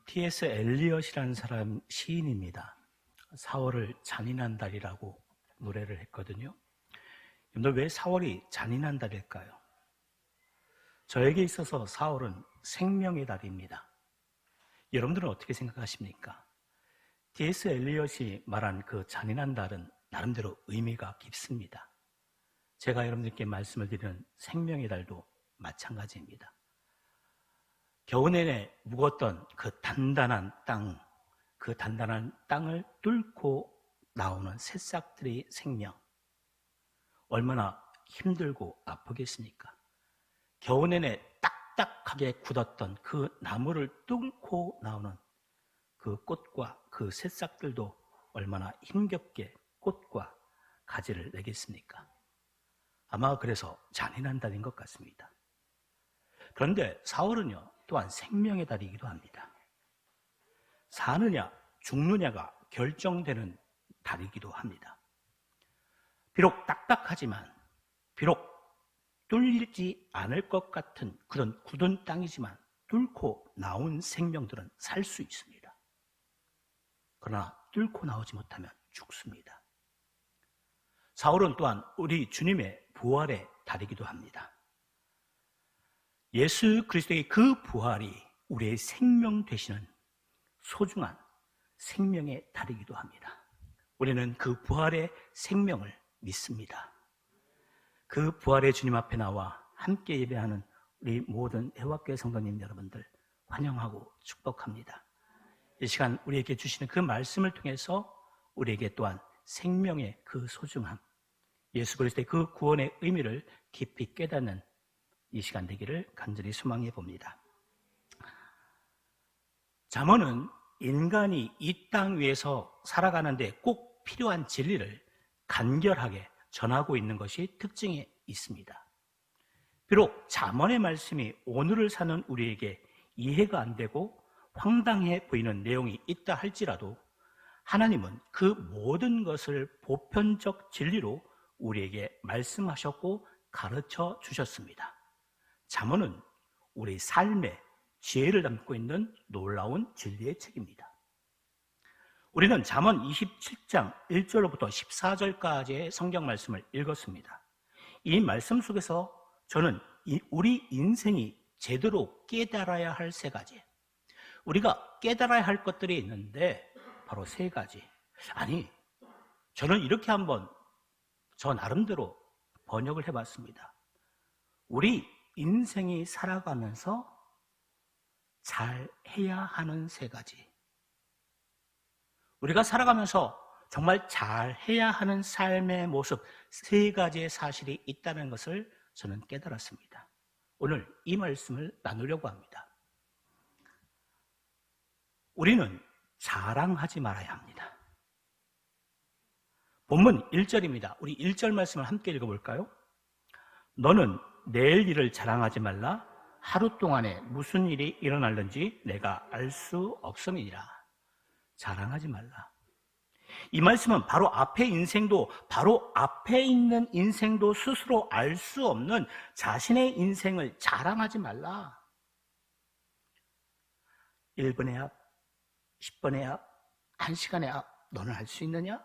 T.S. 엘리엇이라는 사람 시인입니다. 4월을 잔인한 달이라고 노래를 했거든요. 여러분들 왜 4월이 잔인한 달일까요? 저에게 있어서 4월은 생명의 달입니다. 여러분들은 어떻게 생각하십니까? T.S. 엘리엇이 말한 그 잔인한 달은 나름대로 의미가 깊습니다. 제가 여러분들께 말씀을 드리는 생명의 달도 마찬가지입니다. 겨우 내내 묵었던 그 단단한 땅을 뚫고 나오는 새싹들의 생명. 얼마나 힘들고 아프겠습니까? 겨우 내내 딱딱하게 굳었던 그 나무를 뚫고 나오는 그 꽃과 그 새싹들도 얼마나 힘겹게 꽃과 가지를 내겠습니까? 아마 그래서 잔인한 달인 것 같습니다. 그런데 4월은요, 또한 생명의 달이기도 합니다. 사느냐, 죽느냐가 결정되는 달이기도 합니다. 비록 딱딱하지만, 비록 뚫리지 않을 것 같은 그런 굳은 땅이지만, 뚫고 나온 생명들은 살 수 있습니다. 그러나 뚫고 나오지 못하면 죽습니다. 4월은 또한 우리 주님의 부활의 달이기도 합니다. 예수 그리스도의 그 부활이 우리의 생명 되시는 소중한 생명의 달이기도 합니다. 우리는 그 부활의 생명을 믿습니다. 그 부활의 주님 앞에 나와 함께 예배하는 우리 모든 애화교회 성도님 여러분들 환영하고 축복합니다. 이 시간 우리에게 주시는 그 말씀을 통해서 우리에게 또한 생명의 그 소중함, 예수 그리스도의 그 구원의 의미를 깊이 깨닫는 이 시간 되기를 간절히 소망해 봅니다. 잠언은 인간이 이 땅 위에서 살아가는데 꼭 필요한 진리를 간결하게 전하고 있는 것이 특징이 있습니다. 비록 잠언의 말씀이 오늘을 사는 우리에게 이해가 안 되고 황당해 보이는 내용이 있다 할지라도 하나님은 그 모든 것을 보편적 진리로 우리에게 말씀하셨고 가르쳐 주셨습니다. 잠언은 우리 삶의 지혜를 담고 있는 놀라운 진리의 책입니다. 우리는 잠언 27장 1절로부터 14절까지의 성경 말씀을 읽었습니다. 이 말씀 속에서 저는 우리 인생이 제대로 깨달아야 할 세 가지, 우리가 깨달아야 할 것들이 있는데 바로 세 가지. 아니, 저는 이렇게 한번 저 나름대로 번역을 해봤습니다. 우리 인생이 살아가면서 잘 해야 하는 세 가지. 우리가 살아가면서 정말 잘 해야 하는 삶의 모습 세 가지의 사실이 있다는 것을 저는 깨달았습니다. 오늘 이 말씀을 나누려고 합니다. 우리는 자랑하지 말아야 합니다. 본문 1절입니다. 우리 1절 말씀을 함께 읽어볼까요? 너는 내일 일을 자랑하지 말라. 하루 동안에 무슨 일이 일어날는지 내가 알 수 없음이니라. 자랑하지 말라. 이 말씀은 바로 앞에 있는 인생도 스스로 알 수 없는 자신의 인생을 자랑하지 말라. 1분의 앞, 10분의 앞, 1시간의 앞, 너는 알 수 있느냐?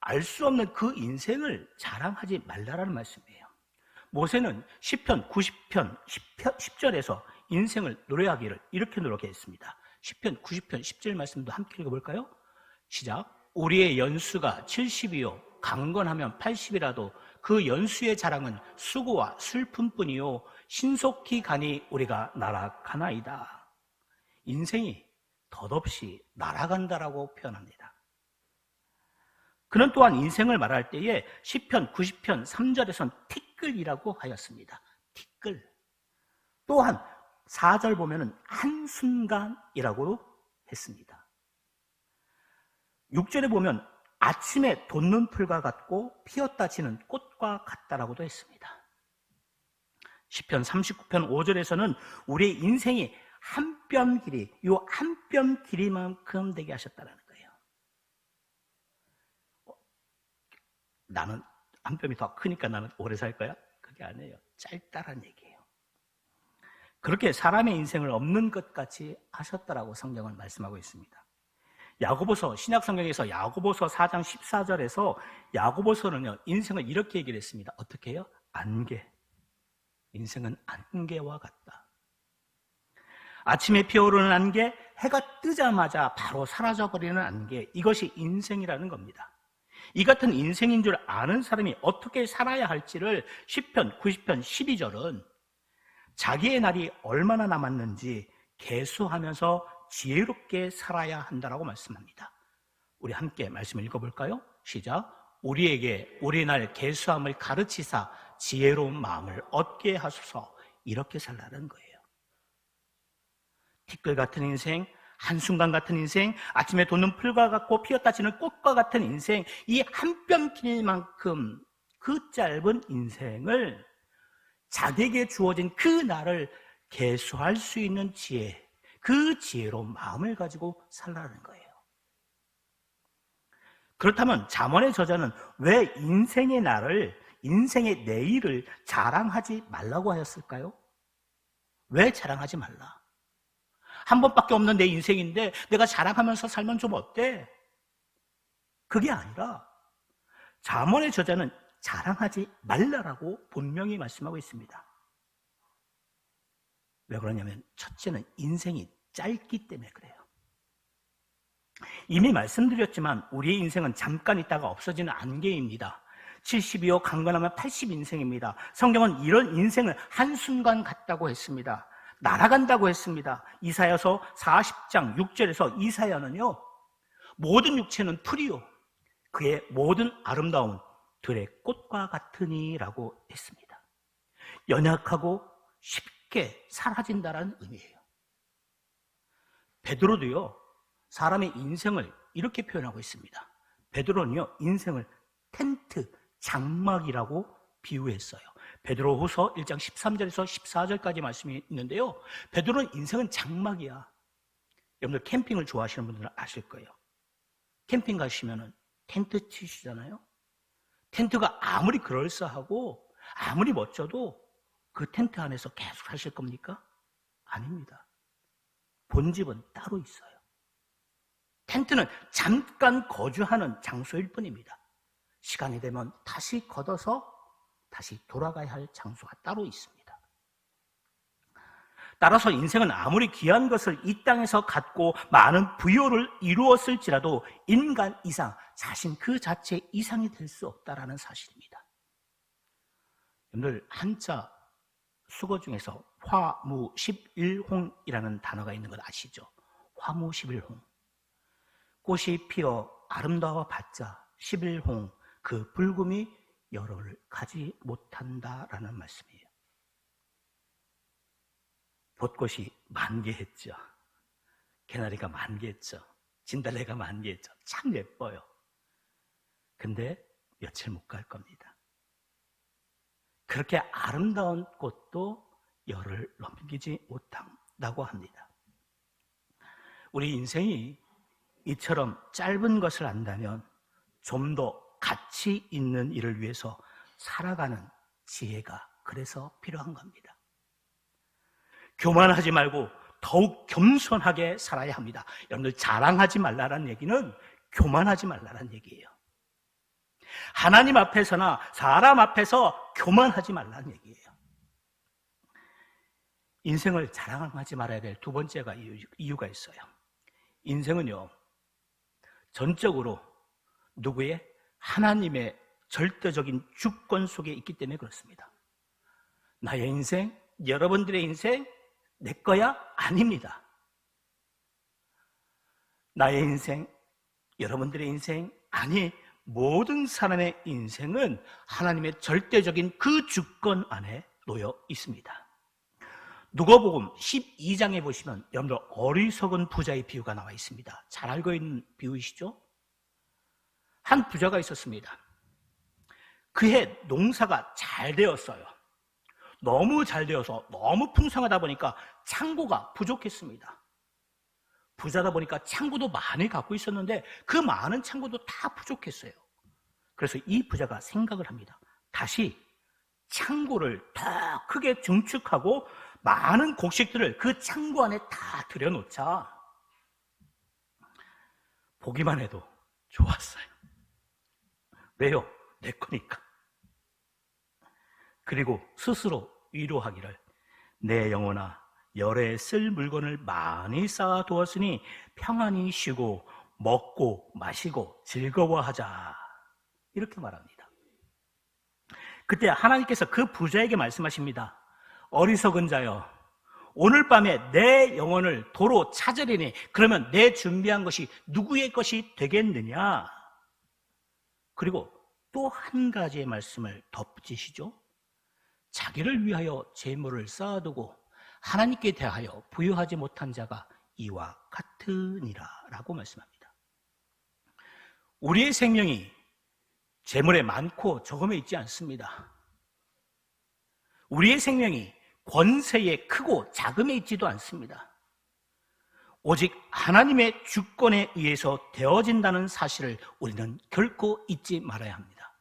알 수 없는 그 인생을 자랑하지 말라라는 말씀이에요. 모세는 시편 90편 10절에서 인생을 노래하기를 이렇게 노력했습니다. 시편 90편 10절 말씀도 함께 읽어볼까요? 시작. 우리의 연수가 70이요 강건하면 80이라도 그 연수의 자랑은 수고와 슬픔뿐이요 신속히 가니 우리가 날아가나이다. 인생이 덧없이 날아간다라고 표현합니다. 그는 또한 인생을 말할 때에 시편 90편 3절에선 티끌이라고 하였습니다. 티끌. 또한 4절 보면은 한순간이라고 했습니다. 6절에 보면 아침에 돋는 풀과 같고 피었다 지는 꽃과 같다라고도 했습니다. 시편 39편 5절에서는 우리의 인생이 한 뼘 길이, 요 한 뼘 길이만큼 되게 하셨다는 거예요. 나는 한 뼘이 더 크니까 나는 오래 살 거야? 그게 아니에요. 짧다란 얘기예요. 그렇게 사람의 인생을 없는 것 같이 하셨다라고 성경은 말씀하고 있습니다. 야고보서, 신약 성경에서 야고보서 4장 14절에서 야고보서는요, 인생을 이렇게 얘기를 했습니다. 어떻게 해요? 안개. 인생은 안개와 같다. 아침에 피어오르는 안개, 해가 뜨자마자 바로 사라져버리는 안개, 이것이 인생이라는 겁니다. 이 같은 인생인 줄 아는 사람이 어떻게 살아야 할지를 시편 90편 12절은 자기의 날이 얼마나 남았는지 계수하면서 지혜롭게 살아야 한다라고 말씀합니다. 우리 함께 말씀을 읽어볼까요? 시작. 우리에게 우리 날 계수함을 가르치사 지혜로운 마음을 얻게 하소서. 이렇게 살라는 거예요. 티끌 같은 인생, 한순간 같은 인생, 아침에 돋는 풀과 같고 피었다 지는 꽃과 같은 인생, 이 한 뼘 길만큼 그 짧은 인생을 자기에게 주어진 그 날을 계수할 수 있는 지혜, 그 지혜로운 마음을 가지고 살라는 거예요. 그렇다면 잠언의 저자는 왜 인생의 날을, 인생의 내일을 자랑하지 말라고 하였을까요? 왜 자랑하지 말라? 한 번밖에 없는 내 인생인데 내가 자랑하면서 살면 좀 어때? 그게 아니라 잠언의 저자는 자랑하지 말라라고 분명히 말씀하고 있습니다. 왜 그러냐면 첫째는 인생이 짧기 때문에 그래요. 이미 말씀드렸지만 우리의 인생은 잠깐 있다가 없어지는 안개입니다. 70이요 강건하면 80 인생입니다. 성경은 이런 인생을 한순간 같다고 했습니다. 날아간다고 했습니다. 이사야서 40장 6절에서 이사야는요, 모든 육체는 풀이요 그의 모든 아름다움은 들의 꽃과 같으니라고 했습니다. 연약하고 쉽게 사라진다는 의미예요. 베드로도요, 사람의 인생을 이렇게 표현하고 있습니다. 베드로는요, 인생을 텐트, 장막이라고 비유했어요. 베드로후서 1장 13절에서 14절까지 말씀이 있는데요, 베드로는 인생은 장막이야. 여러분들 캠핑을 좋아하시는 분들은 아실 거예요. 캠핑 가시면은 텐트 치시잖아요. 텐트가 아무리 그럴싸하고 아무리 멋져도 그 텐트 안에서 계속 사실 겁니까? 아닙니다. 본집은 따로 있어요. 텐트는 잠깐 거주하는 장소일 뿐입니다. 시간이 되면 다시 걷어서 다시 돌아가야 할 장소가 따로 있습니다. 따라서 인생은 아무리 귀한 것을 이 땅에서 갖고 많은 부요를 이루었을지라도 인간 이상, 자신 그 자체 이상이 될 수 없다라는 사실입니다. 여러분들 한자 수거 중에서 화무십일홍이라는 단어가 있는 걸 아시죠? 화무십일홍. 꽃이 피어 아름다워 봤자 십일홍, 그 붉음이 열흘을 가지 못한다라는 말씀이에요. 벚꽃이 만개했죠. 개나리가 만개했죠. 진달래가 만개했죠. 참 예뻐요. 근데 며칠 못 갈 겁니다. 그렇게 아름다운 꽃도 열을 넘기지 못한다고 합니다. 우리 인생이 이처럼 짧은 것을 안다면 좀 더 가치 있는 일을 위해서 살아가는 지혜가 그래서 필요한 겁니다. 교만하지 말고 더욱 겸손하게 살아야 합니다. 여러분들 자랑하지 말라는 얘기는 교만하지 말라는 얘기예요. 하나님 앞에서나 사람 앞에서 교만하지 말라는 얘기예요. 인생을 자랑하지 말아야 될 두 번째가 이유가 있어요. 인생은요, 전적으로 누구의? 하나님의 절대적인 주권 속에 있기 때문에 그렇습니다. 나의 인생, 여러분들의 인생, 내 거야? 아닙니다. 나의 인생, 여러분들의 인생, 아니 모든 사람의 인생은 하나님의 절대적인 그 주권 안에 놓여 있습니다. 누가복음 12장에 보시면 여러분들 어리석은 부자의 비유가 나와 있습니다. 잘 알고 있는 비유이시죠? 한 부자가 있었습니다. 그해 농사가 잘 되었어요. 너무 잘 되어서 너무 풍성하다 보니까 창고가 부족했습니다. 부자다 보니까 창고도 많이 갖고 있었는데 그 많은 창고도 다 부족했어요. 그래서 이 부자가 생각을 합니다. 다시 창고를 더 크게 증축하고 많은 곡식들을 그 창고 안에 다 들여놓자 보기만 해도 좋았어요. 왜요? 내 거니까. 그리고 스스로 위로하기를 내 영혼아 열에 쓸 물건을 많이 쌓아두었으니 평안히 쉬고 먹고 마시고 즐거워하자, 이렇게 말합니다. 그때 하나님께서 그 부자에게 말씀하십니다. 어리석은 자여, 오늘 밤에 내 영혼을 도로 찾으리니 그러면 내 준비한 것이 누구의 것이 되겠느냐? 그리고 또 한 가지의 말씀을 덧붙이시죠. 자기를 위하여 재물을 쌓아두고 하나님께 대하여 부유하지 못한 자가 이와 같으니라 라고 말씀합니다. 우리의 생명이 재물에 많고 적음에 있지 않습니다. 우리의 생명이 권세에 크고 작음에 있지도 않습니다. 오직 하나님의 주권에 의해서 되어진다는 사실을 우리는 결코 잊지 말아야 합니다.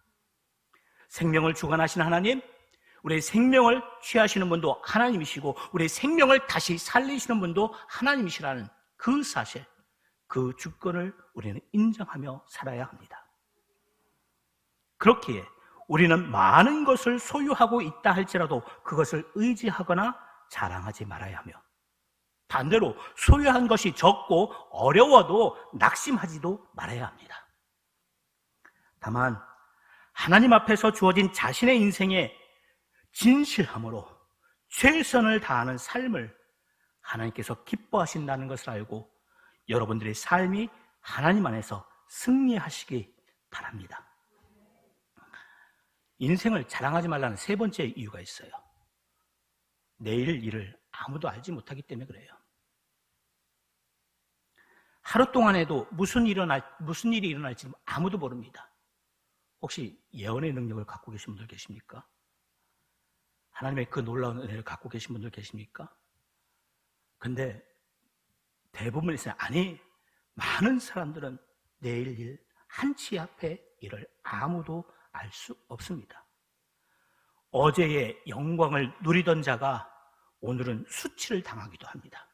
생명을 주관하신 하나님, 우리의 생명을 취하시는 분도 하나님이시고 우리의 생명을 다시 살리시는 분도 하나님이시라는 그 사실, 그 주권을 우리는 인정하며 살아야 합니다. 그렇기에 우리는 많은 것을 소유하고 있다 할지라도 그것을 의지하거나 자랑하지 말아야 하며, 반대로 소유한 것이 적고 어려워도 낙심하지도 말아야 합니다. 다만 하나님 앞에서 주어진 자신의 인생에 진실함으로 최선을 다하는 삶을 하나님께서 기뻐하신다는 것을 알고 여러분들의 삶이 하나님 안에서 승리하시기 바랍니다. 인생을 자랑하지 말라는 세 번째 이유가 있어요. 내일 일을 아무도 알지 못하기 때문에 그래요. 하루 동안에도 무슨 일이 일어날지 아무도 모릅니다. 혹시 예언의 능력을 갖고 계신 분들 계십니까? 하나님의 그 놀라운 은혜를 갖고 계신 분들 계십니까? 근데 대부분의 사람, 아니 많은 사람들은 내일 일 한 치 앞의 일을 아무도 알 수 없습니다. 어제의 영광을 누리던 자가 오늘은 수치를 당하기도 합니다.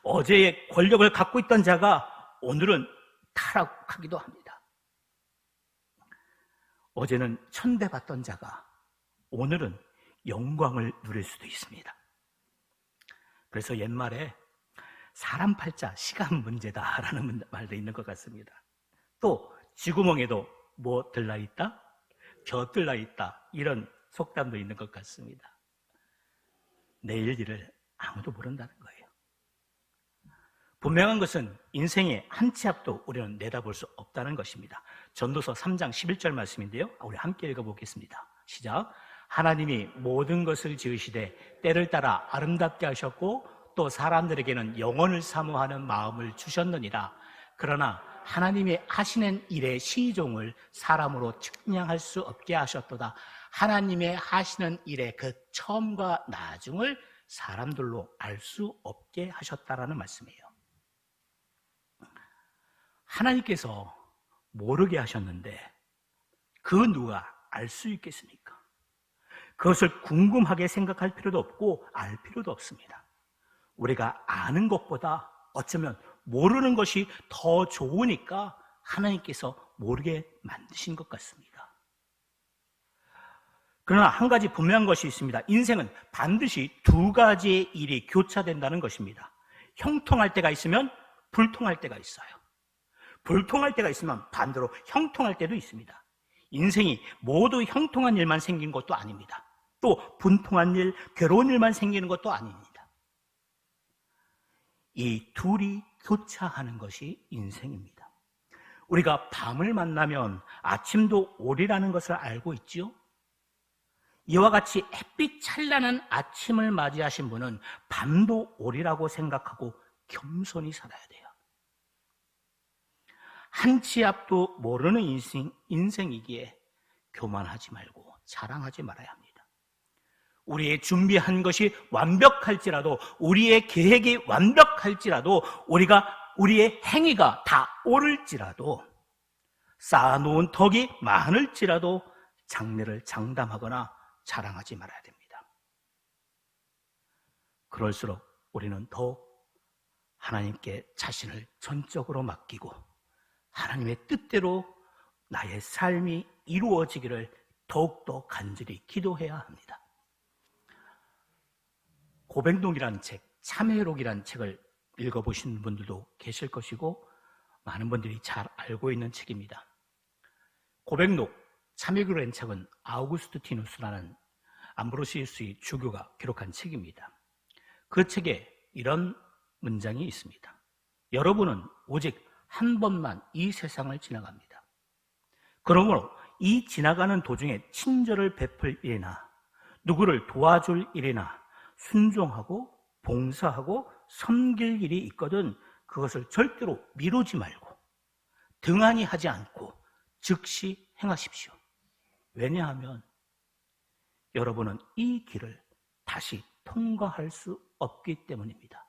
어제의 권력을 갖고 있던 자가 오늘은 타락하기도 합니다. 어제는 천대받던 자가 오늘은 영광을 누릴 수도 있습니다. 그래서 옛말에 사람 팔자 시간 문제다라는 말도 있는 것 같습니다. 또 쥐구멍에도 뭐 들러있다? 벼 들러있다, 이런 속담도 있는 것 같습니다. 내일 일을 아무도 모른다는 거예요. 분명한 것은 인생의 한 치 앞도 우리는 내다볼 수 없다는 것입니다. 전도서 3장 11절 말씀인데요, 우리 함께 읽어보겠습니다. 시작. 하나님이 모든 것을 지으시되 때를 따라 아름답게 하셨고 또 사람들에게는 영원을 사모하는 마음을 주셨느니라. 그러나 하나님이 하시는 일의 시종을 사람으로 측량할 수 없게 하셨도다. 하나님의 하시는 일의 그 처음과 나중을 사람들로 알 수 없게 하셨다라는 말씀이에요. 하나님께서 모르게 하셨는데 그 누가 알 수 있겠습니까? 그것을 궁금하게 생각할 필요도 없고 알 필요도 없습니다. 우리가 아는 것보다 어쩌면 모르는 것이 더 좋으니까 하나님께서 모르게 만드신 것 같습니다. 그러나 한 가지 분명한 것이 있습니다. 인생은 반드시 두 가지의 일이 교차된다는 것입니다. 형통할 때가 있으면 불통할 때가 있어요. 불통할 때가 있으면 반대로 형통할 때도 있습니다. 인생이 모두 형통한 일만 생긴 것도 아닙니다. 또 분통한 일, 괴로운 일만 생기는 것도 아닙니다. 이 둘이 교차하는 것이 인생입니다. 우리가 밤을 만나면 아침도 오리라는 것을 알고 있지요? 이와 같이 햇빛 찬란한 아침을 맞이하신 분은 밤도 오리라고 생각하고 겸손히 살아야 돼요. 한 치 앞도 모르는 인생이기에 교만하지 말고 자랑하지 말아야 합니다. 우리의 준비한 것이 완벽할지라도, 우리의 계획이 완벽할지라도, 우리의 행위가 다 옳을지라도, 쌓아놓은 덕이 많을지라도 장래를 장담하거나 자랑하지 말아야 됩니다. 그럴수록 우리는 더욱 하나님께 자신을 전적으로 맡기고 하나님의 뜻대로 나의 삶이 이루어지기를 더욱더 간절히 기도해야 합니다. 고백록이라는 책, 참회록이라는 책을 읽어보신 분들도 계실 것이고 많은 분들이 잘 알고 있는 책입니다. 고백록, 참회록이라는 책은 아우구스티누스라는 암브로시우스의 주교가 기록한 책입니다. 그 책에 이런 문장이 있습니다. 여러분은 오직 한 번만 이 세상을 지나갑니다. 그러므로 이 지나가는 도중에 친절을 베풀 일이나 누구를 도와줄 일이나 순종하고 봉사하고 섬길 일이 있거든 그것을 절대로 미루지 말고 등한히 하지 않고 즉시 행하십시오. 왜냐하면 여러분은 이 길을 다시 통과할 수 없기 때문입니다.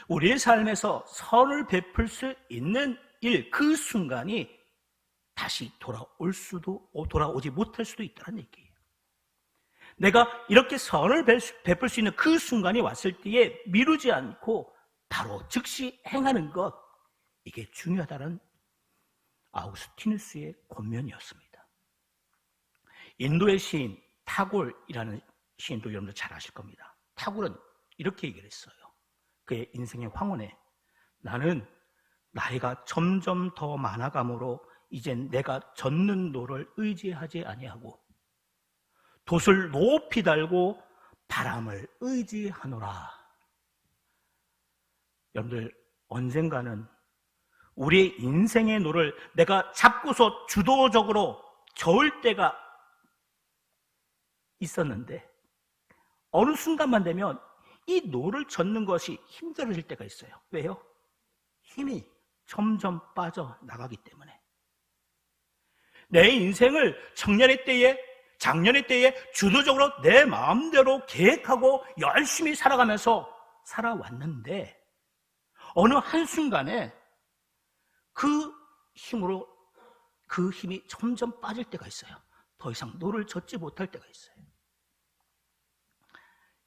우리의 삶에서 선을 베풀 수 있는 일, 그 순간이 다시 돌아오지 못할 수도 있다는 얘기예요. 내가 이렇게 선을 베풀 수 있는 그 순간이 왔을 때에 미루지 않고 바로 즉시 행하는 것, 이게 중요하다는 아우구스티누스의 권면이었습니다. 인도의 시인 타골이라는 시인도 여러분들 잘 아실 겁니다. 타골은 이렇게 얘기를 했어요. 그의 인생의 황혼에 나는 나이가 점점 더 많아가므로 이젠 내가 젓는 노를 의지하지 아니하고 돛을 높이 달고 바람을 의지하노라. 여러분들 언젠가는 우리의 인생의 노를 내가 잡고서 주도적으로 저을 때가 있었는데 어느 순간만 되면 이 노를 젓는 것이 힘들어질 때가 있어요. 왜요? 힘이 점점 빠져나가기 때문에. 내 인생을 청년의 때에, 장년의 때에 주도적으로 내 마음대로 계획하고 열심히 살아가면서 살아왔는데 어느 한순간에 그 힘이 점점 빠질 때가 있어요. 더 이상 노를 젓지 못할 때가 있어요.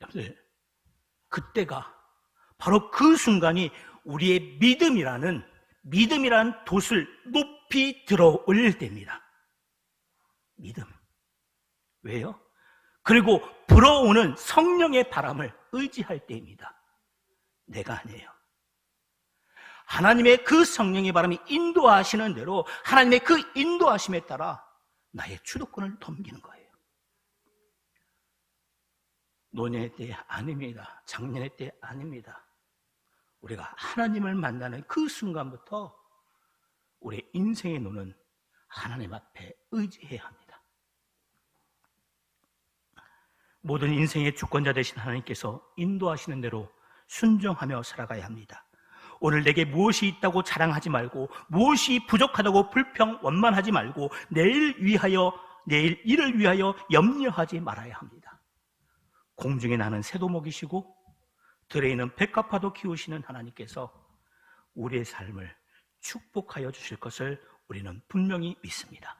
여러분들, 그때가 바로 그 순간이 우리의 믿음이라는 돛을 높이 들어 올릴 때입니다. 믿음. 왜요? 그리고 불어오는 성령의 바람을 의지할 때입니다. 내가 아니에요. 하나님의 그 성령의 바람이 인도하시는 대로 하나님의 그 인도하심에 따라 나의 주도권을 넘기는 거예요. 노년의 때 아닙니다. 장년의 때 아닙니다. 우리가 하나님을 만나는 그 순간부터 우리의 인생의 노는 하나님 앞에 의지해야 합니다. 모든 인생의 주권자 되신 하나님께서 인도하시는 대로 순종하며 살아가야 합니다. 오늘 내게 무엇이 있다고 자랑하지 말고 무엇이 부족하다고 원만하지 말고 내일 일을 위하여 염려하지 말아야 합니다. 공중에 나는 새도 먹이시고 들에 있는 백합화도 키우시는 하나님께서 우리의 삶을 축복하여 주실 것을 우리는 분명히 믿습니다.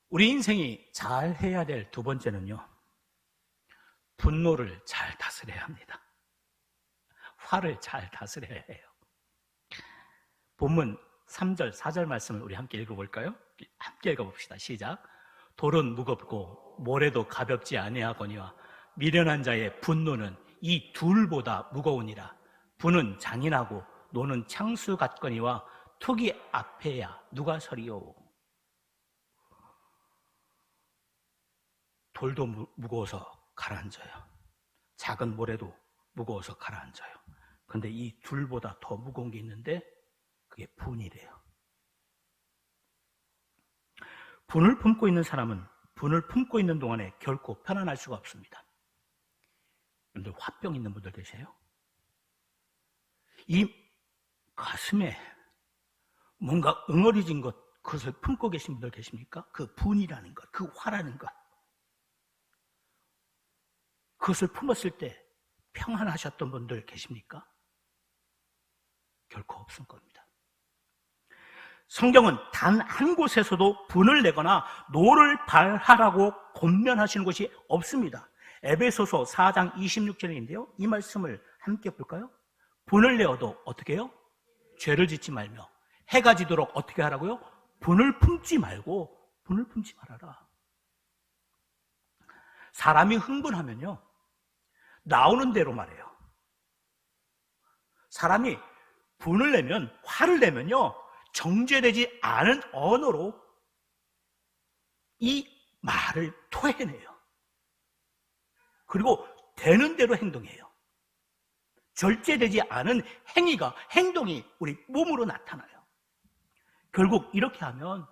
우리 인생이 잘 해야 될 두 번째는요, 분노를 잘 다스려야 합니다. 화를 잘 다스려야 해요. 본문 3절, 4절 말씀을 우리 함께 읽어볼까요? 함께 읽어봅시다. 시작. 돌은 무겁고 모래도 가볍지 아니하거니와 미련한 자의 분노는 이 둘보다 무거우니라. 분은 잔인하고 노는 창수 같거니와 투기 앞에야 누가 서리요. 돌도 무거워서 가라앉아요. 작은 모래도 무거워서 가라앉아요. 그런데 이 둘보다 더 무거운 게 있는데 그게 분이래요. 분을 품고 있는 사람은 분을 품고 있는 동안에 결코 편안할 수가 없습니다. 여러분들 화병 있는 분들 계세요? 이 가슴에 뭔가 응어리진 것, 그것을 품고 계신 분들 계십니까? 그 분이라는 것, 그 화라는 것, 그것을 품었을 때 평안하셨던 분들 계십니까? 결코 없을 겁니다. 성경은 단 한 곳에서도 분을 내거나 노를 발하라고 권면하시는 것이 없습니다. 에베소서 4장 26절인데요. 이 말씀을 함께 볼까요? 분을 내어도 어떻게 해요? 죄를 짓지 말며 해가 지도록 어떻게 하라고요? 분을 품지 말고 분을 품지 말아라. 사람이 흥분하면요, 나오는 대로 말해요. 사람이 분을 내면, 화를 내면요, 정죄되지 않은 언어로 이 말을 토해내요. 그리고 되는 대로 행동해요. 절제되지 않은 행동이 우리 몸으로 나타나요. 결국 이렇게 하면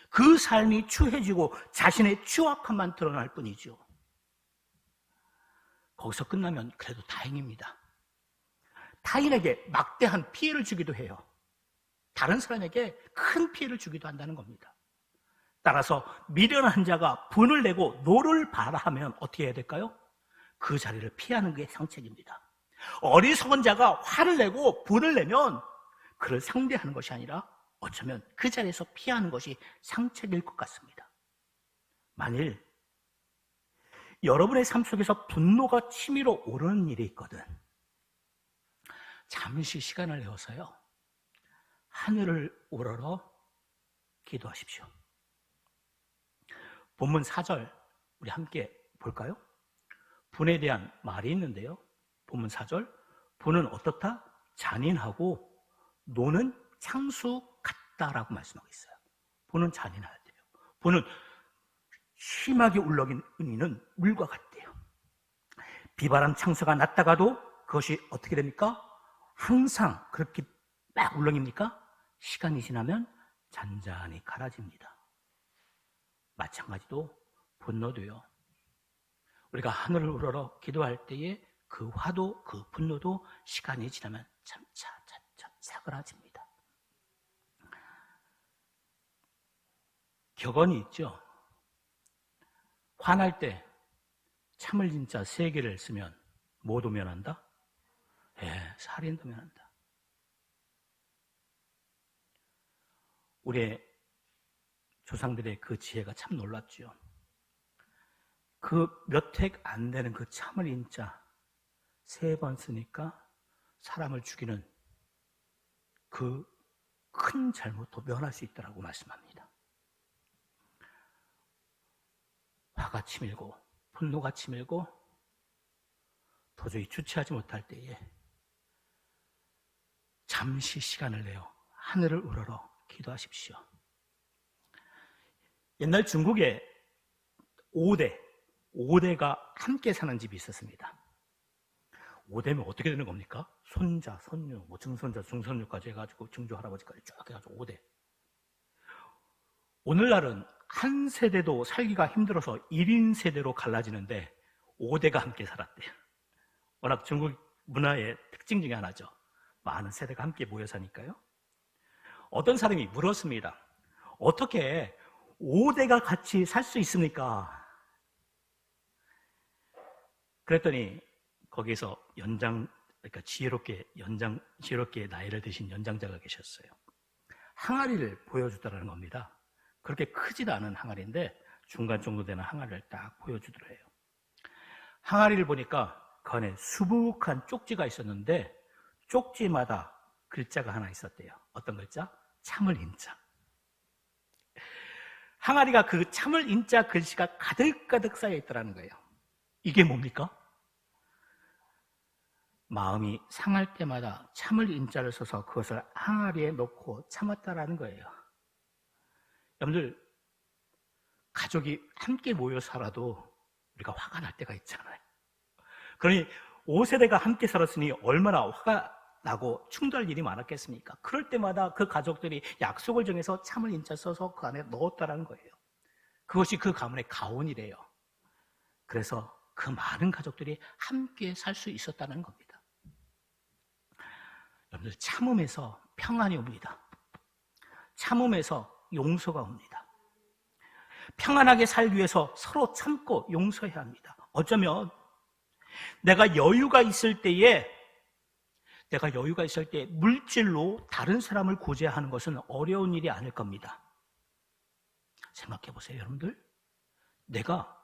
그 삶이 추해지고 자신의 추악함만 드러날 뿐이죠. 거기서 끝나면 그래도 다행입니다. 타인에게 막대한 피해를 주기도 해요. 다른 사람에게 큰 피해를 주기도 한다는 겁니다. 따라서 미련한 자가 분을 내고 노를 발하면 어떻게 해야 될까요? 그 자리를 피하는 게 상책입니다. 어리석은 자가 화를 내고 분을 내면 그를 상대하는 것이 아니라 어쩌면 그 자리에서 피하는 것이 상책일 것 같습니다. 만일 여러분의 삶 속에서 분노가 치밀어 오르는 일이 있거든, 잠시 시간을 내어서요, 하늘을 우러러 기도하십시오. 본문 4절 우리 함께 볼까요? 분에 대한 말이 있는데요, 본문 4절, 분은 어떻다? 잔인하고 노는 창수 같다라고 말씀하고 있어요. 분은 잔인해야 돼요. 분은 심하게 울렁이는 물과 같대요. 비바람 창수가 났다가도 그것이 어떻게 됩니까? 항상 그렇게 막 울렁입니까? 시간이 지나면 잔잔히 가라집니다. 마찬가지로 분노도요, 우리가 하늘을 우러러 기도할 때에 그 화도, 그 분노도 시간이 지나면 차차 사그라집니다. 격언이 있죠. 화날 때 참을 진짜 3개를 쓰면 뭐도 면한다? 살인도 면한다. 우리의 조상들의 그 지혜가 참 놀랍죠. 그 몇 획 안 되는 그 참을 인자 3번 쓰니까 사람을 죽이는 그 큰 잘못도 면할 수 있다고 말씀합니다. 화가 치밀고 분노가 치밀고 도저히 주체하지 못할 때에 잠시 시간을 내어 하늘을 우러러 기도하십시오. 옛날 중국에 5대가 함께 사는 집이 있었습니다. 5대면 어떻게 되는 겁니까? 손자, 손녀, 증손자, 중손녀까지 해가지고 증조 할아버지까지 쭉 해가지고 5대. 오늘날은 한 세대도 살기가 힘들어서 1인 세대로 갈라지는데 5대가 함께 살았대요. 워낙 중국 문화의 특징 중에 하나죠. 많은 세대가 함께 모여 사니까요. 어떤 사람이 물었습니다. 어떻게 5대가 같이 살 수 있습니까? 그랬더니 거기서 그러니까 지혜롭게 나이를 드신 연장자가 계셨어요. 항아리를 보여주더라는 겁니다. 그렇게 크지도 않은 항아리인데 중간 정도 되는 항아리를 딱 보여주더래요. 항아리를 보니까 그 안에 수북한 쪽지가 있었는데 쪽지마다 글자가 하나 있었대요. 어떤 글자? 참을 인자. 항아리가 그 참을 인자 글씨가 가득가득 쌓여 있더라는 거예요. 이게 뭡니까? 마음이 상할 때마다 참을 인자를 써서 그것을 항아리에 넣고 참았다라는 거예요. 여러분들, 가족이 함께 모여 살아도 우리가 화가 날 때가 있잖아요. 그러니 5세대가 함께 살았으니 얼마나 화가 나고 충돌할 일이 많았겠습니까? 그럴 때마다 그 가족들이 약속을 정해서 참을 인자 써서 그 안에 넣었다라는 거예요. 그것이 그 가문의 가온이래요. 그래서 그 많은 가족들이 함께 살 수 있었다는 겁니다. 여러분들, 참음에서 평안이 옵니다. 참음에서 용서가 옵니다. 평안하게 살기 위해서 서로 참고 용서해야 합니다. 어쩌면 내가 여유가 있을 때에 내가 여유가 있을 때 물질로 다른 사람을 구제하는 것은 어려운 일이 아닐 겁니다. 생각해 보세요, 여러분들. 내가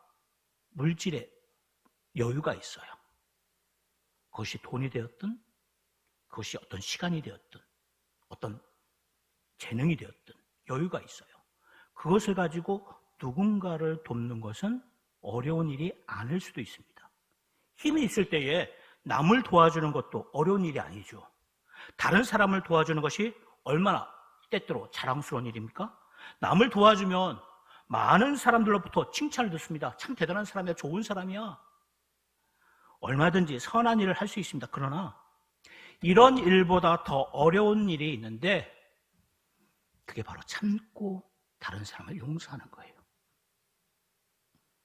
물질에 여유가 있어요. 그것이 돈이 되었든, 그것이 어떤 시간이 되었든, 어떤 재능이 되었든 여유가 있어요. 그것을 가지고 누군가를 돕는 것은 어려운 일이 아닐 수도 있습니다. 힘이 있을 때에 남을 도와주는 것도 어려운 일이 아니죠. 다른 사람을 도와주는 것이 얼마나 때때로 자랑스러운 일입니까? 남을 도와주면 많은 사람들로부터 칭찬을 듣습니다. 참 대단한 사람이야, 좋은 사람이야. 얼마든지 선한 일을 할 수 있습니다. 그러나 이런 일보다 더 어려운 일이 있는데 그게 바로 참고 다른 사람을 용서하는 거예요.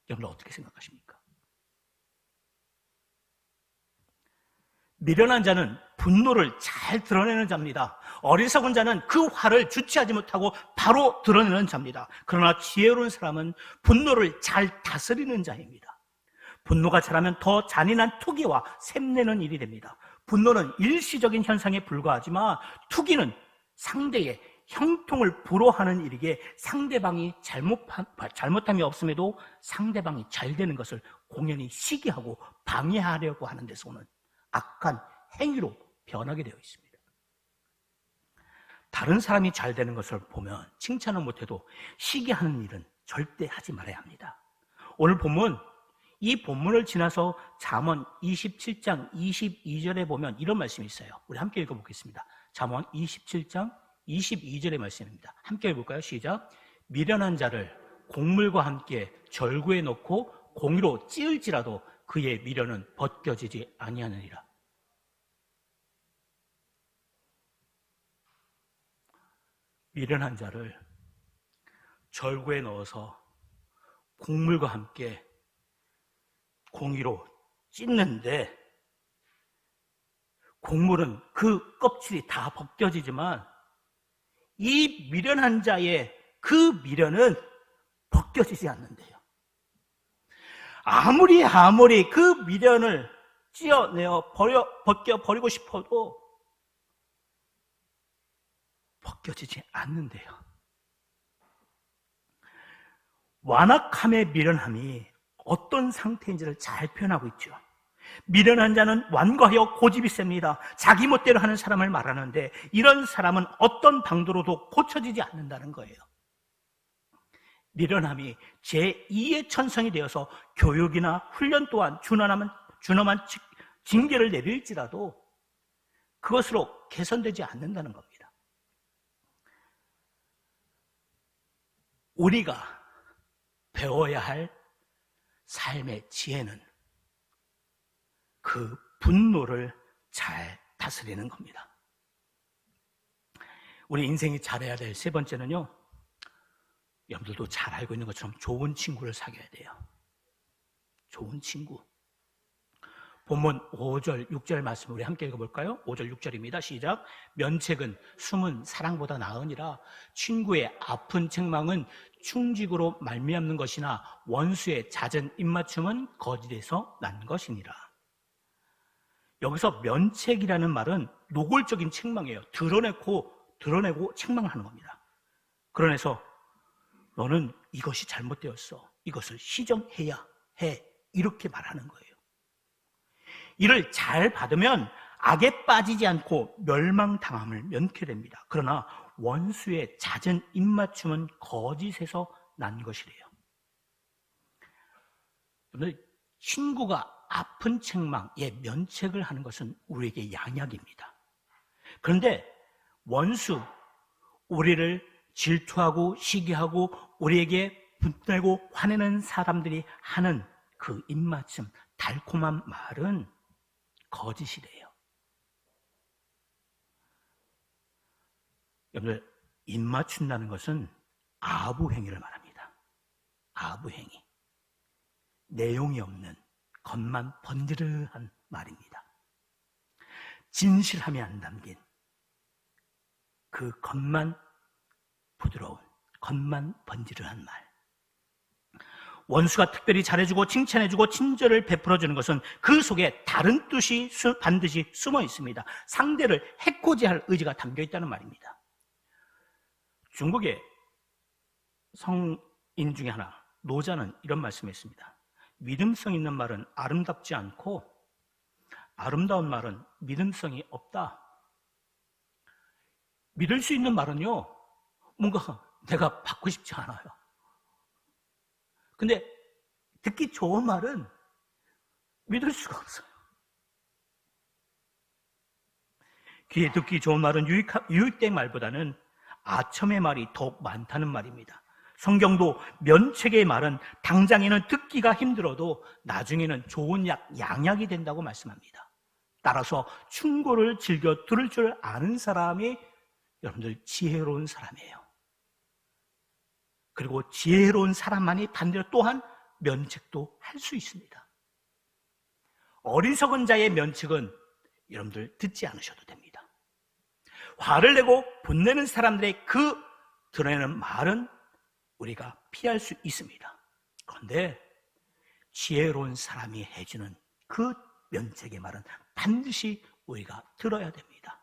여러분 어떻게 생각하십니까? 미련한 자는 분노를 잘 드러내는 자입니다. 어리석은 자는 그 화를 주체하지 못하고 바로 드러내는 자입니다. 그러나 지혜로운 사람은 분노를 잘 다스리는 자입니다. 분노가 자라면 더 잔인한 투기와 샘내는 일이 됩니다. 분노는 일시적인 현상에 불과하지만 투기는 상대의 형통을 불허하는 일이기에 상대방이 잘못함이 없음에도 상대방이 잘 되는 것을 공연히 시기하고 방해하려고 하는 데서 오는 악한 행위로 변하게 되어 있습니다. 다른 사람이 잘 되는 것을 보면 칭찬을 못해도 시기하는 일은 절대 하지 말아야 합니다. 오늘 본문, 이 본문을 지나서 잠언 27장 22절에 보면 이런 말씀이 있어요. 우리 함께 읽어보겠습니다. 잠언 27장 22절의 말씀입니다. 함께 읽어볼까요? 시작. 미련한 자를 곡물과 함께 절구에 넣고 공이로 찌을지라도 그의 미련은 벗겨지지 아니하느니라. 미련한 자를 절구에 넣어서 곡물과 함께 공이로 찢는데 곡물은 그 껍질이 다 벗겨지지만 이 미련한 자의 그 미련은 벗겨지지 않는데요. 아무리 그 미련을 찌어내어 벗겨버리고 싶어도 벗겨지지 않는데요. 완악함의 미련함이 어떤 상태인지를 잘 표현하고 있죠. 미련한 자는 완고하여 고집이 셉니다. 자기 멋대로 하는 사람을 말하는데 이런 사람은 어떤 방도로도 고쳐지지 않는다는 거예요. 미련함이 제2의 천성이 되어서 교육이나 훈련 또한 준엄한 징계를 내릴지라도 그것으로 개선되지 않는다는 겁니다. 우리가 배워야 할 삶의 지혜는 그 분노를 잘 다스리는 겁니다. 우리 인생이 잘해야 될 세 번째는요, 여러분들도 잘 알고 있는 것처럼 좋은 친구를 사귀어야 돼요. 좋은 친구. 본문 5절, 6절 말씀 우리 함께 읽어볼까요? 5절, 6절입니다. 시작. 면책은 숨은 사랑보다 나으니라. 친구의 아픈 책망은 충직으로 말미암는 것이나 원수의 잦은 입맞춤은 거짓에서 난 것이니라. 여기서 면책이라는 말은 노골적인 책망이에요. 드러내고 책망을 하는 겁니다. 그러면서 너는 이것이 잘못되었어. 이것을 시정해야 해. 이렇게 말하는 거예요. 이를 잘 받으면 악에 빠지지 않고 멸망당함을 면케 됩니다. 그러나 원수의 잦은 입맞춤은 거짓에서 난 것이래요. 오늘 친구가 아픈 책망에 면책을 하는 것은 우리에게 양약입니다. 그런데 원수, 우리를 질투하고 시기하고 우리에게 분내고 화내는 사람들이 하는 그 입맞춤, 달콤한 말은 거짓이래요. 여러분들, 입맞춘다는 것은 아부행위를 말합니다. 아부행위. 내용이 없는 겉만 번지르한 말입니다. 진실함이 안 담긴 그 겉만 부드러운, 겉만 번지르한 말. 원수가 특별히 잘해주고 칭찬해주고 친절을 베풀어주는 것은 그 속에 다른 뜻이 반드시 숨어 있습니다. 상대를 해코지 할 의지가 담겨 있다는 말입니다. 중국의 성인 중에 하나, 노자는 이런 말씀을 했습니다. 믿음성 있는 말은 아름답지 않고 아름다운 말은 믿음성이 없다. 믿을 수 있는 말은요, 뭔가 내가 받고 싶지 않아요. 근데 듣기 좋은 말은 믿을 수가 없어요. 귀에 듣기 좋은 말은 유익된 말보다는 아첨의 말이 더욱 많다는 말입니다. 성경도 면책의 말은 당장에는 듣기가 힘들어도 나중에는 좋은 양약이 된다고 말씀합니다. 따라서 충고를 즐겨 들을 줄 아는 사람이 여러분들 지혜로운 사람이에요. 그리고 지혜로운 사람만이 반대로 또한 면책도 할 수 있습니다. 어리석은 자의 면책은 여러분들 듣지 않으셔도 됩니다. 화를 내고 분내는 사람들의 그 드러내는 말은 우리가 피할 수 있습니다. 그런데 지혜로운 사람이 해주는 그 면책의 말은 반드시 우리가 들어야 됩니다.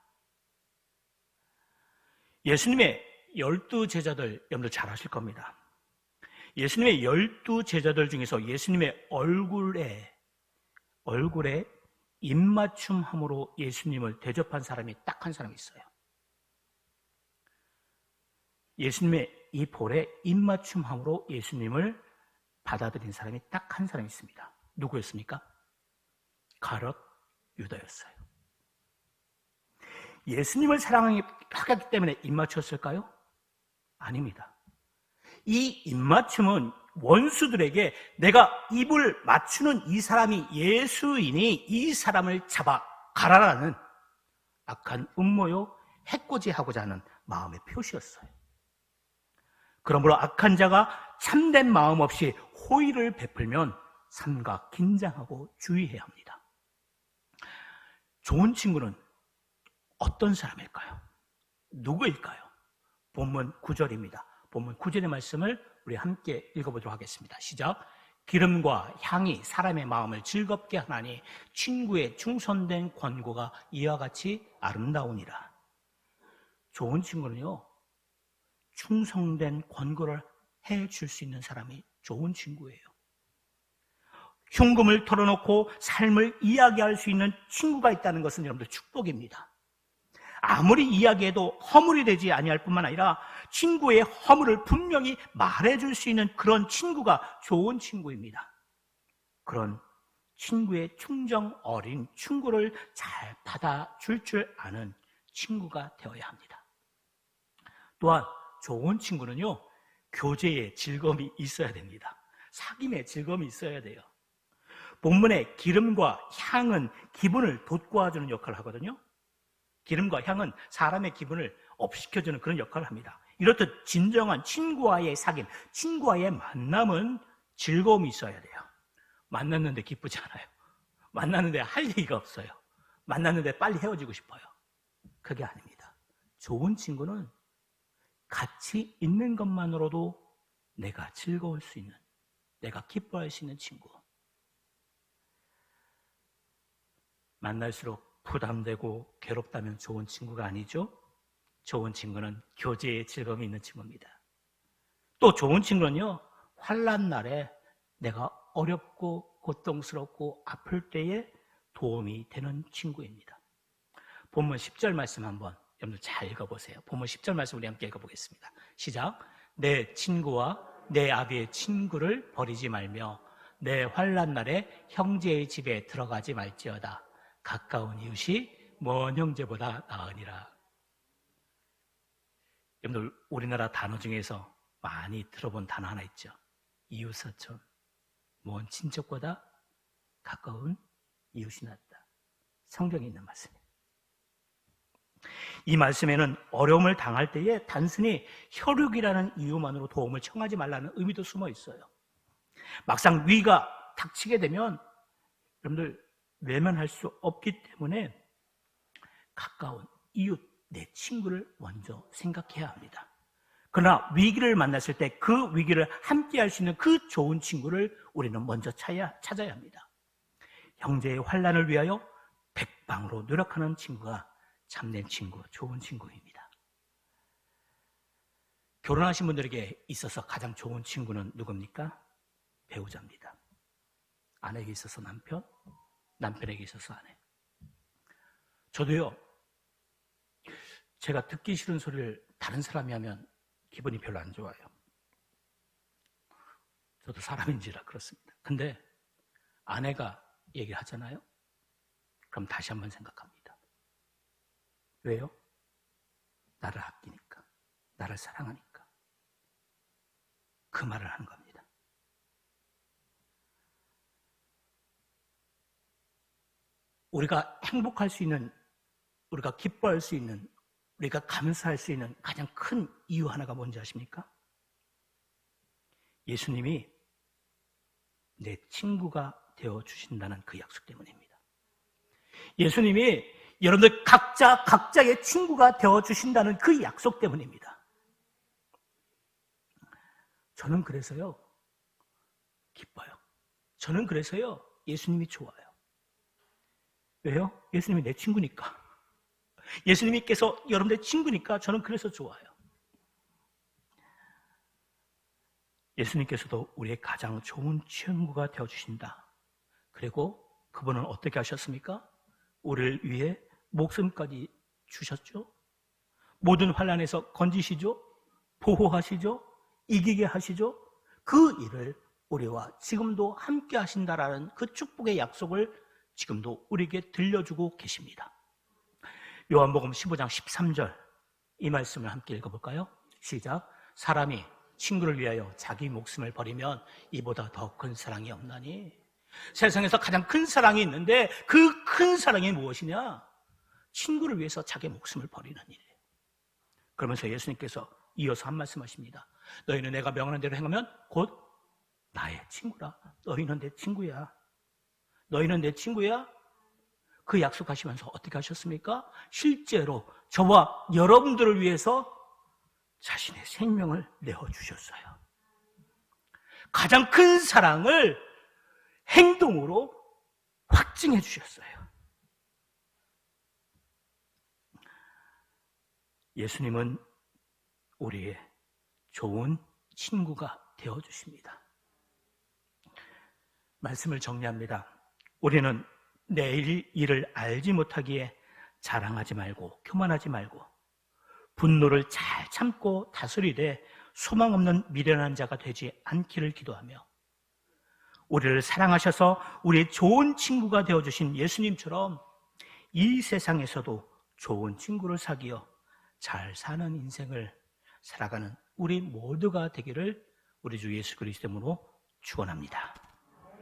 예수님의 12제자들 여러분들 잘 아실 겁니다. 예수님의 12제자들 중에서 예수님의 얼굴에 입맞춤함으로 예수님을 대접한 사람이 딱 한 사람이 있어요. 예수님의 이 볼에 입맞춤함으로 예수님을 받아들인 사람이 딱 한 사람이 있습니다. 누구였습니까? 가룟 유다였어요. 예수님을 사랑하기 때문에 입맞췄을까요? 아닙니다. 이 입맞춤은 원수들에게 내가 입을 맞추는 이 사람이 예수이니 이 사람을 잡아 가라라는 악한 음모요 해코지하고자 하는 마음의 표시였어요. 그러므로 악한 자가 참된 마음 없이 호의를 베풀면 삼가 긴장하고 주의해야 합니다. 좋은 친구는 어떤 사람일까요? 누구일까요? 본문 9절입니다. 본문 9절의 말씀을 우리 함께 읽어보도록 하겠습니다. 시작. 기름과 향이 사람의 마음을 즐겁게 하나니 친구의 충성된 권고가 이와 같이 아름다우니라. 좋은 친구는요, 충성된 권고를 해줄 수 있는 사람이 좋은 친구예요. 흉금을 털어놓고 삶을 이야기할 수 있는 친구가 있다는 것은 여러분들 축복입니다. 아무리 이야기해도 허물이 되지 아니할 뿐만 아니라 친구의 허물을 분명히 말해줄 수 있는 그런 친구가 좋은 친구입니다. 그런 친구의 충정 어린 충고를 잘 받아줄 줄 아는 친구가 되어야 합니다. 또한 좋은 친구는요, 교제에 즐거움이 있어야 됩니다. 사귐에 즐거움이 있어야 돼요. 본문의 기름과 향은 기분을 돋구어주는 역할을 하거든요. 기름과 향은 사람의 기분을 업시켜주는 그런 역할을 합니다. 이렇듯 진정한 친구와의 사귐, 친구와의 만남은 즐거움이 있어야 돼요. 만났는데 기쁘지 않아요. 만났는데 할 얘기가 없어요. 만났는데 빨리 헤어지고 싶어요. 그게 아닙니다. 좋은 친구는 같이 있는 것만으로도 내가 즐거울 수 있는, 내가 기뻐할 수 있는 친구. 만날수록 부담되고 괴롭다면 좋은 친구가 아니죠. 좋은 친구는 교제에 즐거움이 있는 친구입니다. 또 좋은 친구는요, 환난 날에 내가 어렵고 고통스럽고 아플 때에 도움이 되는 친구입니다. 본문 10절 말씀 한번 여러분들 잘 읽어보세요. 본문 10절 말씀 우리 함께 읽어보겠습니다. 시작. 내 친구와 내 아비의 친구를 버리지 말며 내 환난 날에 형제의 집에 들어가지 말지어다. 가까운 이웃이 먼 형제보다 나으니라. 여러분들 우리나라 단어 중에서 많이 들어본 단어 하나 있죠. 이웃사촌. 먼 친척보다 가까운 이웃이 낫다. 성경에 있는 말씀입니다. 이 말씀에는 어려움을 당할 때에 단순히 혈육이라는 이유만으로 도움을 청하지 말라는 의미도 숨어 있어요. 막상 위기가 닥치게 되면 여러분들 외면할 수 없기 때문에 가까운 이웃, 내 친구를 먼저 생각해야 합니다. 그러나 위기를 만났을 때 그 위기를 함께 할 수 있는 그 좋은 친구를 우리는 먼저 찾아야 합니다. 형제의 환난을 위하여 백방으로 노력하는 친구가 참된 친구, 좋은 친구입니다. 결혼하신 분들에게 있어서 가장 좋은 친구는 누굽니까? 배우자입니다. 아내에게 있어서 남편, 남편에게 있어서 아내. 저도요, 제가 듣기 싫은 소리를 다른 사람이 하면 기분이 별로 안 좋아요. 저도 사람인지라 그렇습니다. 근데 아내가 얘기를 하잖아요? 그럼 다시 한번 생각합니다. 왜요? 나를 아끼니까, 나를 사랑하니까. 그 말을 하는 겁니다. 우리가 행복할 수 있는, 우리가 기뻐할 수 있는, 우리가 감사할 수 있는 가장 큰 이유 하나가 뭔지 아십니까? 예수님이 내 친구가 되어주신다는 그 약속 때문입니다. 예수님이 여러분들 각자의 친구가 되어주신다는 그 약속 때문입니다. 저는 그래서요, 기뻐요. 저는 그래서요, 예수님이 좋아요. 왜요? 예수님이 내 친구니까. 예수님께서 여러분들의 친구니까 저는 그래서 좋아요. 예수님께서도 우리의 가장 좋은 친구가 되어주신다. 그리고 그분은 어떻게 하셨습니까? 우리를 위해 목숨까지 주셨죠. 모든 환난에서 건지시죠. 보호하시죠. 이기게 하시죠. 그 일을 우리와 지금도 함께 하신다라는 그 축복의 약속을 지금도 우리에게 들려주고 계십니다. 요한복음 15장 13절 이 말씀을 함께 읽어볼까요? 시작. 사람이 친구를 위하여 자기 목숨을 버리면 이보다 더 큰 사랑이 없나니. 세상에서 가장 큰 사랑이 있는데 그 큰 사랑이 무엇이냐? 친구를 위해서 자기 목숨을 버리는 일이에요. 그러면서 예수님께서 이어서 한 말씀하십니다. 너희는 내가 명하는 대로 행하면 곧 나의 친구라. 너희는 내 친구야. 너희는 내 친구야. 그 약속하시면서 어떻게 하셨습니까? 실제로 저와 여러분들을 위해서 자신의 생명을 내어주셨어요. 가장 큰 사랑을 행동으로 확증해 주셨어요. 예수님은 우리의 좋은 친구가 되어주십니다. 말씀을 정리합니다. 우리는 내일 일을 알지 못하기에 자랑하지 말고 교만하지 말고 분노를 잘 참고 다스리되 소망 없는 미련한 자가 되지 않기를 기도하며 우리를 사랑하셔서 우리의 좋은 친구가 되어주신 예수님처럼 이 세상에서도 좋은 친구를 사귀어 잘 사는 인생을 살아가는 우리 모두가 되기를 우리 주 예수 그리스도 이름으로 축원합니다.